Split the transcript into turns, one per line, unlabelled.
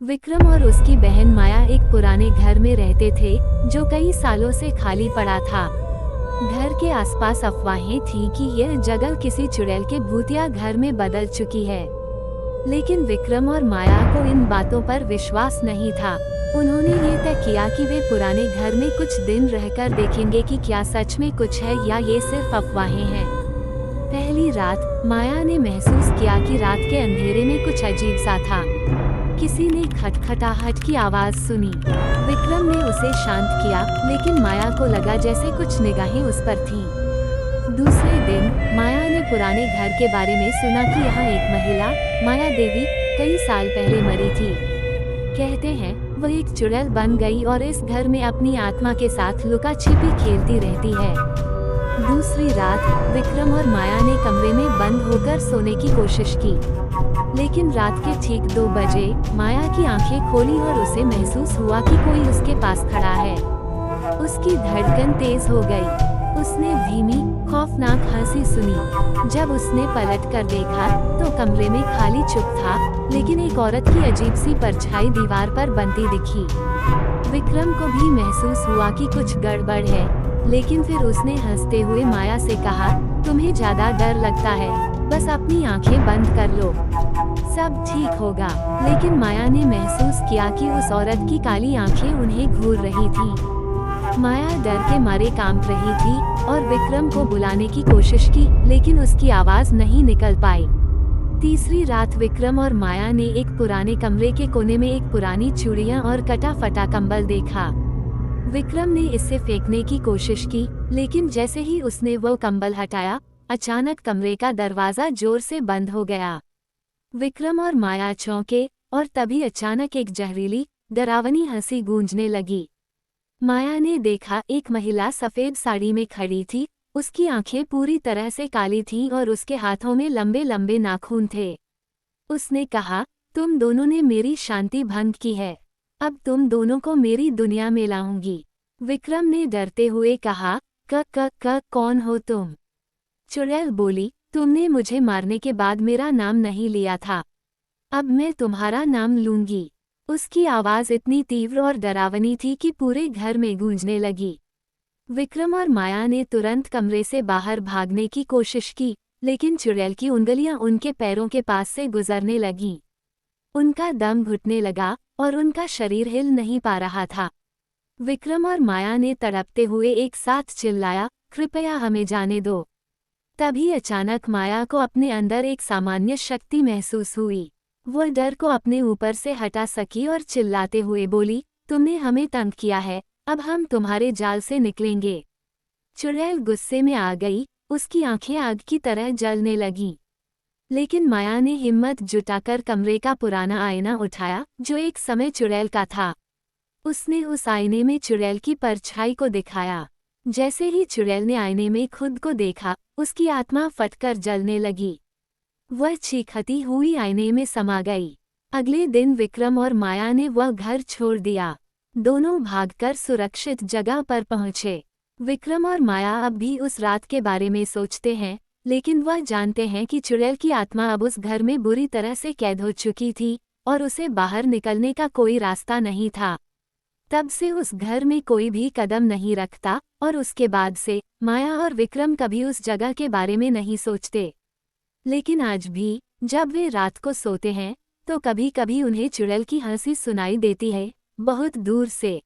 विक्रम और उसकी बहन माया एक पुराने घर में रहते थे जो कई सालों से खाली पड़ा था। घर के आसपास अफवाहें थीं कि यह जगह किसी चुड़ैल के भूतिया घर में बदल चुकी है, लेकिन विक्रम और माया को इन बातों पर विश्वास नहीं था। उन्होंने ये तय किया कि वे पुराने घर में कुछ दिन रहकर देखेंगे कि क्या सच में कुछ है या ये सिर्फ अफवाहें हैं। पहली रात माया ने महसूस किया कि रात के अंधेरे में कुछ अजीब सा था। किसी ने खटखटाहट की आवाज सुनी। विक्रम ने उसे शांत किया, लेकिन माया को लगा जैसे कुछ निगाहें उस पर थीं। दूसरे दिन माया ने पुराने घर के बारे में सुना कि यहाँ एक महिला, माया देवी, कई साल पहले मरी थी। कहते हैं वह एक चुड़ैल बन गई और इस घर में अपनी आत्मा के साथ लुका छिपी खेलती रहती है। दूसरी रात विक्रम और माया ने कमरे में बंद होकर सोने की कोशिश की, लेकिन रात के ठीक 2 बजे माया की आंखें खोली और उसे महसूस हुआ कि कोई उसके पास खड़ा है। उसकी धड़कन तेज हो गई। उसने धीमी, खौफनाक हंसी सुनी। जब उसने पलट कर देखा तो कमरे में खाली चुप था, लेकिन एक औरत की अजीब सी परछाई दीवार पर बनती दिखी। विक्रम को भी महसूस हुआ कि कुछ गड़बड़ है, लेकिन फिर उसने हंसते हुए माया से कहा, तुम्हें ज्यादा डर लगता है, बस अपनी आंखें बंद कर लो, सब ठीक होगा। लेकिन माया ने महसूस किया कि उस औरत की काली आंखें उन्हें घूर रही थीं। माया डर के मारे कांप रही थी और विक्रम को बुलाने की कोशिश की, लेकिन उसकी आवाज नहीं निकल पाई। तीसरी रात विक्रम और माया ने एक पुराने कमरे के कोने में एक पुरानी चूड़ियां और कटा फटा कंबल देखा। विक्रम ने इसे फेंकने की कोशिश की, लेकिन जैसे ही उसने वो कंबल हटाया, अचानक कमरे का दरवाजा जोर से बंद हो गया। विक्रम और माया चौंके और तभी अचानक एक जहरीली, डरावनी हंसी गूंजने लगी। माया ने देखा एक महिला सफेद साड़ी में खड़ी थी। उसकी आंखें पूरी तरह से काली थीं और उसके हाथों में लंबे लंबे नाखून थे। उसने कहा, तुम दोनों ने मेरी शांति भंग की है, अब तुम दोनों को मेरी दुनिया में लाऊंगी। विक्रम ने डरते हुए कहा, क कौन हो तुम? चुड़ैल बोली, तुमने मुझे मारने के बाद मेरा नाम नहीं लिया था, अब मैं तुम्हारा नाम लूंगी। उसकी आवाज इतनी तीव्र और डरावनी थी कि पूरे घर में गूंजने लगी। विक्रम और माया ने तुरंत कमरे से बाहर भागने की कोशिश की, लेकिन चुड़ैल की उंगलियां उनके पैरों के पास से गुजरने लगीं। उनका दम घुटने लगा और उनका शरीर हिल नहीं पा रहा था। विक्रम और माया ने तड़पते हुए एक साथ चिल्लाया, कृपया हमें जाने दो। तभी अचानक माया को अपने अंदर एक सामान्य शक्ति महसूस हुई। वो डर को अपने ऊपर से हटा सकी और चिल्लाते हुए बोली, तुमने हमें तंग किया है, अब हम तुम्हारे जाल से निकलेंगे। चुड़ैल गुस्से में आ गई, उसकी आंखें आग की तरह जलने लगीं। लेकिन माया ने हिम्मत जुटाकर कमरे का पुराना आईना उठाया जो एक समय चुड़ैल का था। उसने उस आईने में चुड़ैल की परछाई को दिखाया। जैसे ही चुड़ैल ने आईने में खुद को देखा, उसकी आत्मा फटकर जलने लगी। वह चीखती हुई आईने में समा गई। अगले दिन विक्रम और माया ने वह घर छोड़ दिया। दोनों भागकर सुरक्षित जगह पर पहुंचे। विक्रम और माया अब भी उस रात के बारे में सोचते हैं, लेकिन वह जानते हैं कि चुड़ैल की आत्मा अब उस घर में बुरी तरह से कैद हो चुकी थी और उसे बाहर निकलने का कोई रास्ता नहीं था। तब से उस घर में कोई भी कदम नहीं रखता और उसके बाद से माया और विक्रम कभी उस जगह के बारे में नहीं सोचते। लेकिन आज भी जब वे रात को सोते हैं तो कभी कभी उन्हें चुड़ैल की हंसी सुनाई देती है, बहुत दूर से।